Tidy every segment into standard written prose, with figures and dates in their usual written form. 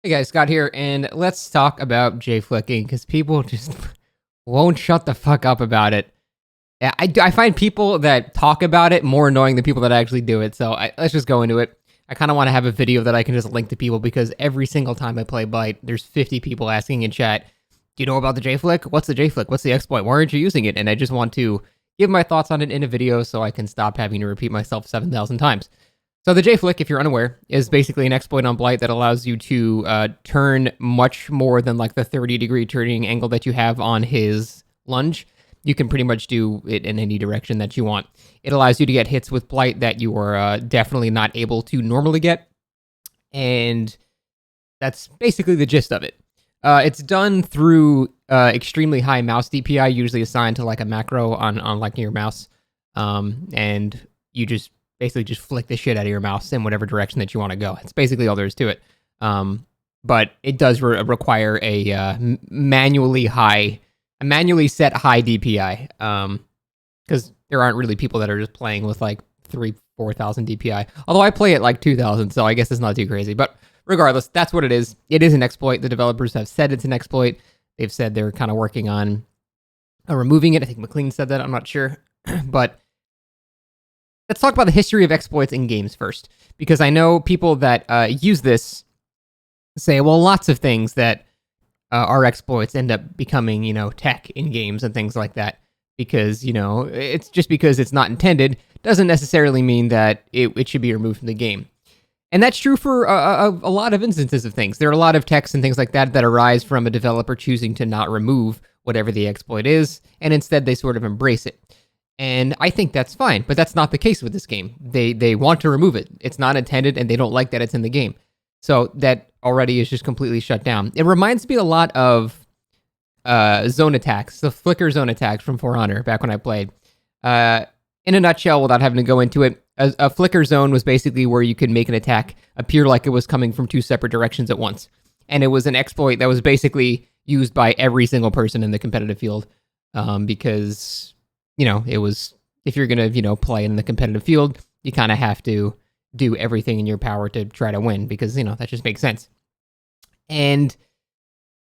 Hey guys, Scott here, and let's talk about Jflicking because people just won't shut the fuck up about it. Yeah, I find people that talk about it more annoying than people that actually do it. So let's just go into it. I kind of want to have a video that I can just link to people because every single time I play Byte, there's 50 people asking in chat, "Do you know about the Jflick? What's the Jflick? What's the exploit? Why aren't you using it?" And I just want to give my thoughts on it in a video so I can stop having to repeat myself 7,000 times. So the Jflick, if you're unaware, is basically an exploit on Blight that allows you to turn much more than like the 30-degree turning angle that you have on his lunge. You can pretty much do it in any direction that you want. It allows you to get hits with Blight that you are definitely not able to normally get, and that's basically the gist of it. It's done through extremely high mouse DPI, usually assigned to like a macro on like your mouse, and you just basically just flick the shit out of your mouse in whatever direction that you want to go. It's basically all there is to it. But it does require a manually set high DPI. Because there aren't really people that are just playing with like 4,000 DPI. Although I play at like 2,000, so I guess it's not too crazy. But regardless, that's what it is. It is an exploit. The developers have said it's an exploit. They've said they're kind of working on removing it. I think McLean said that. I'm not sure. But let's talk about the history of exploits in games first, because I know people that use this say, well, lots of things that are exploits end up becoming, tech in games and things like that, because, it's just because it's not intended doesn't necessarily mean that it should be removed from the game. And that's true for a lot of instances of things. There are a lot of techs and things like that that arise from a developer choosing to not remove whatever the exploit is, and instead they sort of embrace it. And I think that's fine, but that's not the case with this game. They want to remove it. It's not intended, and they don't like that it's in the game. So that already is just completely shut down. It reminds me a lot of zone attacks, the flicker zone attacks from For Honor back when I played. In a nutshell, without having to go into it, a flicker zone was basically where you could make an attack appear like it was coming from two separate directions at once. And it was an exploit that was basically used by every single person in the competitive field because it was, if you're going to, play in the competitive field, you kind of have to do everything in your power to try to win because, that just makes sense. And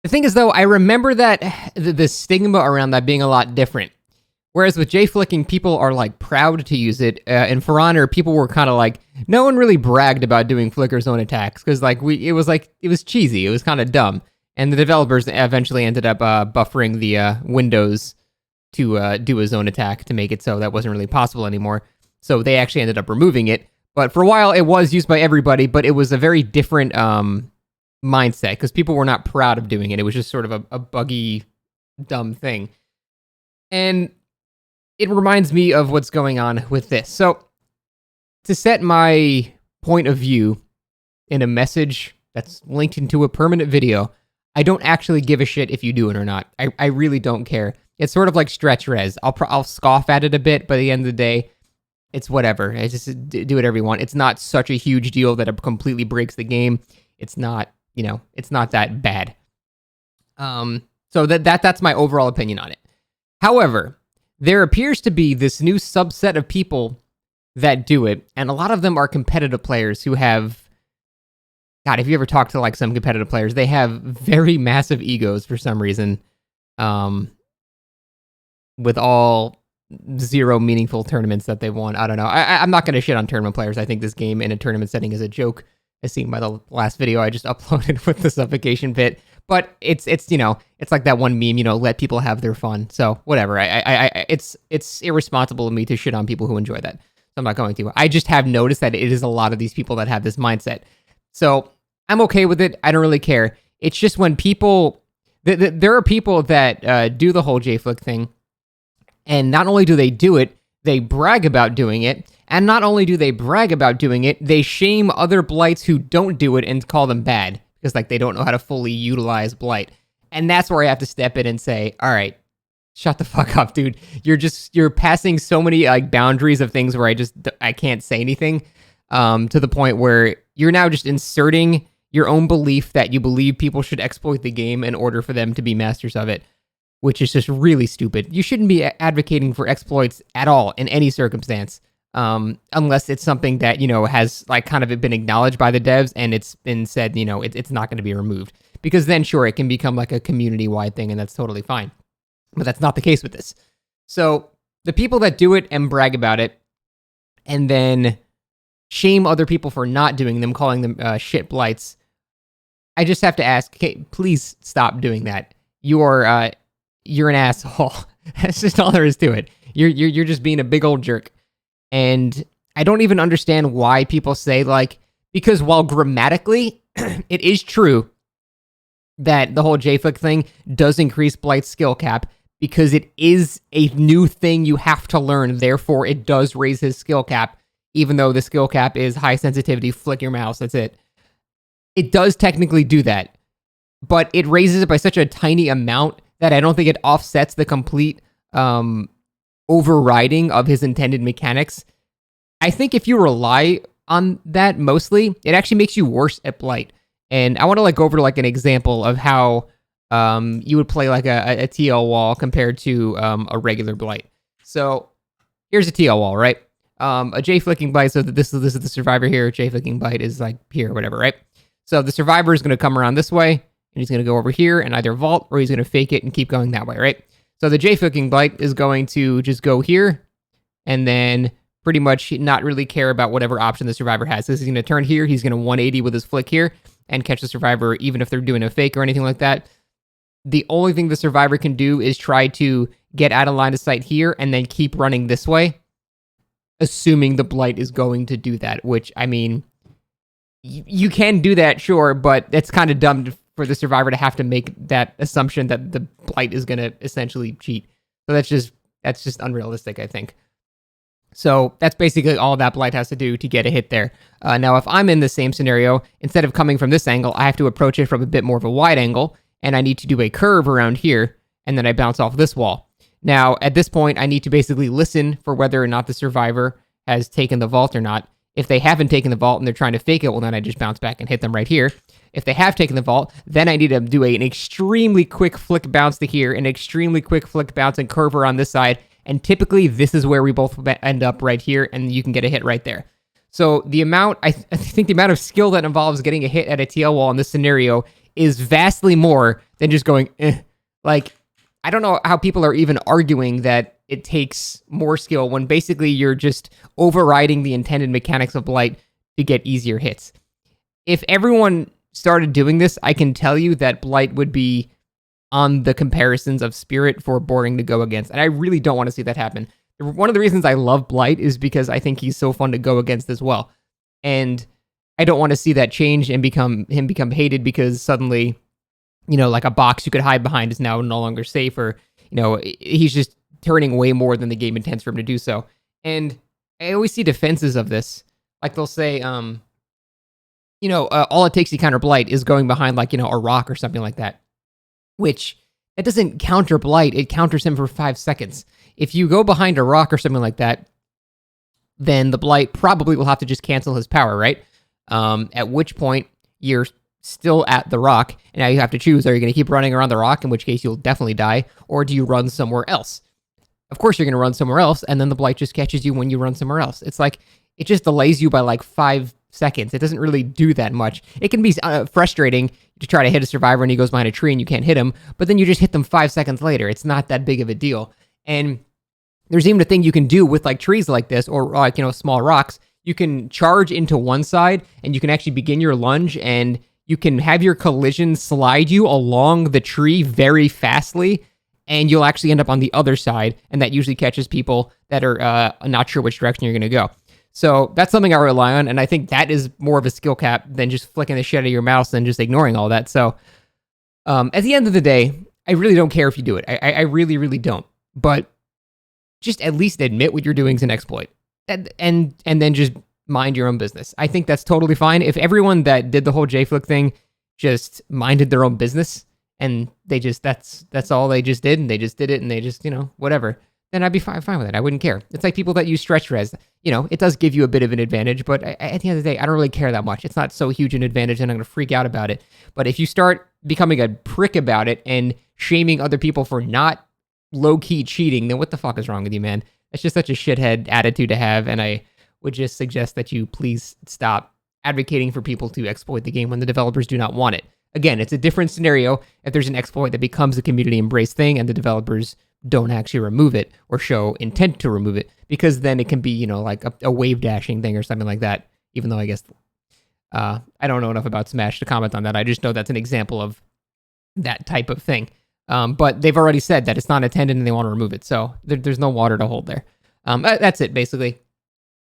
the thing is, though, I remember that the stigma around that being a lot different. Whereas with Jflicking, people are like proud to use it. And For Honor, people were kind of like, no one really bragged about doing flicker zone attacks because it was cheesy. It was kind of dumb. And the developers eventually ended up buffering the windows to do a zone attack to make it so that wasn't really possible anymore. So they actually ended up removing it. But for a while, it was used by everybody, but it was a very different mindset because people were not proud of doing it. It was just sort of a buggy, dumb thing. And it reminds me of what's going on with this. So to set my point of view in a message that's linked into a permanent video, I don't actually give a shit if you do it or not. I really don't care. It's sort of like stretch res. I'll scoff at it a bit, but at the end of the day, it's whatever. I just do whatever you want. It's not such a huge deal that it completely breaks the game. It's not, it's not that bad. So that's my overall opinion on it. However, there appears to be this new subset of people that do it, and a lot of them are competitive players who have, God, if you ever talk to like some competitive players, they have very massive egos for some reason. With all zero meaningful tournaments that they've won. I don't know. I'm not going to shit on tournament players. I think this game in a tournament setting is a joke, as seen by the last video I just uploaded with the suffocation pit. But it's like that one meme, let people have their fun. So whatever. It's irresponsible of me to shit on people who enjoy that. So I'm not going to. I just have noticed that it is a lot of these people that have this mindset. So I'm okay with it. I don't really care. It's just when people, there are people that do the whole Jflick thing. And not only do they do it, they brag about doing it. And not only do they brag about doing it, they shame other Blights who don't do it and call them bad. Because they don't know how to fully utilize Blight. And that's where I have to step in and say, all right, shut the fuck up, dude. You're passing so many boundaries of things where I can't say anything. To the point where you're now just inserting your own belief that you believe people should exploit the game in order for them to be masters of it. Which is just really stupid. You shouldn't be advocating for exploits at all in any circumstance. unless it's something that, has like kind of been acknowledged by the devs and it's been said, it's not going to be removed. Because then, sure, it can become like a community-wide thing, and that's totally fine. But that's not the case with this. So the people that do it and brag about it, and then shame other people for not doing them, calling them shit blights, I just have to ask, okay, please stop doing that. You're an asshole. That's just all there is to it. You're just being a big old jerk. And I don't even understand why people say, like, because while grammatically it is true that the whole Jflick thing does increase Blight's skill cap, because it is a new thing you have to learn, therefore it does raise his skill cap, even though the skill cap is high sensitivity, flick your mouse, that's it. It does technically do that, but it raises it by such a tiny amount that I don't think it offsets the complete overriding of his intended mechanics. I think if you rely on that mostly, it actually makes you worse at Blight. And I want to like go over to like an example of how you would play like a TL wall compared to a regular Blight. So here's a TL wall, right? A J-flicking Blight, so that this is the survivor here. J-flicking Blight is like here or whatever, right? So the survivor is going to come around this way, and he's going to go over here and either vault or he's going to fake it and keep going that way, right? So the J-flicking Blight is going to just go here and then pretty much not really care about whatever option the survivor has. So he's going to turn here, he's going to 180 with his flick here and catch the survivor even if they're doing a fake or anything like that. The only thing the survivor can do is try to get out of line of sight here and then keep running this way, assuming the Blight is going to do that, which, I mean, you can do that, sure, but it's kind of dumb for the survivor to have to make that assumption that the Blight is going to essentially cheat. So that's just unrealistic, I think. So that's basically all that Blight has to do to get a hit there. Now, if I'm in the same scenario, instead of coming from this angle, I have to approach it from a bit more of a wide angle, and I need to do a curve around here, and then I bounce off this wall. Now, at this point, I need to basically listen for whether or not the survivor has taken the vault or not. If they haven't taken the vault and they're trying to fake it, well, then I just bounce back and hit them right here. If they have taken the vault, then I need to do an extremely quick flick bounce to here, an extremely quick flick bounce and curve around this side, and typically this is where we both end up right here, and you can get a hit right there. So the amount, I think the amount of skill that involves getting a hit at a TL wall in this scenario is vastly more than just going, eh. Like, I don't know how people are even arguing that it takes more skill when basically you're just overriding the intended mechanics of Blight to get easier hits. If everyone started doing this, I can tell you that Blight would be on the comparisons of Spirit for boring to go against. And I really don't want to see that happen. One of the reasons I love Blight is because I think he's so fun to go against as well. And I don't want to see that change and become hated because suddenly, like a box you could hide behind is now no longer safe, or, he's just turning way more than the game intends for him to do so. And I always see defenses of this. Like they'll say, all it takes to counter Blight is going behind like, a rock or something like that. Which, that doesn't counter Blight, it counters him for 5 seconds. If you go behind a rock or something like that, then the Blight probably will have to just cancel his power, right? At which point, you're still at the rock, and now you have to choose, are you going to keep running around the rock, in which case you'll definitely die, or do you run somewhere else? Of course you're going to run somewhere else, and then the Blight just catches you when you run somewhere else. It's like, it just delays you by like 5 seconds. It doesn't really do that much. It can be frustrating to try to hit a survivor and he goes behind a tree and you can't hit him, but then you just hit them 5 seconds later. It's not that big of a deal. And there's even a thing you can do with like trees like this, or like, small rocks. You can charge into one side and you can actually begin your lunge, and you can have your collision slide you along the tree very fastly, and you'll actually end up on the other side, and that usually catches people that are not sure which direction you're going to go. So that's something I rely on, and I think that is more of a skill cap than just flicking the shit out of your mouse and just ignoring all that. So at the end of the day, I really don't care if you do it. I really, really don't. But just at least admit what you're doing is an exploit, and then just mind your own business. I think that's totally fine. If everyone that did the whole Jflick thing just minded their own business, and they just, that's all they just did, and they just did it, and they just, whatever, then I'd be fine with it. I wouldn't care. It's like people that use stretch res. It does give you a bit of an advantage, but at the end of the day, I don't really care that much. It's not so huge an advantage, and I'm going to freak out about it. But if you start becoming a prick about it and shaming other people for not low-key cheating, then what the fuck is wrong with you, man? It's just such a shithead attitude to have, and I would just suggest that you please stop advocating for people to exploit the game when the developers do not want it. Again, it's a different scenario if there's an exploit that becomes a community embrace thing and the developers don't actually remove it or show intent to remove it, because then it can be, like a wave dashing thing or something like that, even though I guess I don't know enough about Smash to comment on that. I just know that's an example of that type of thing. But they've already said that it's not intended and they want to remove it, so there's no water to hold there. That's it, basically.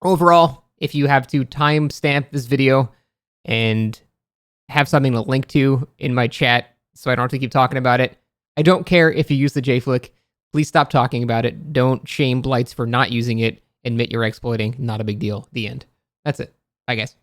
Overall, if you have to timestamp this video and have something to link to in my chat so I don't have to keep talking about it, I don't care if you use the Jflick. Please stop talking about it. Don't shame Blights for not using it. Admit you're exploiting. Not a big deal. The end. That's it. Bye, guys.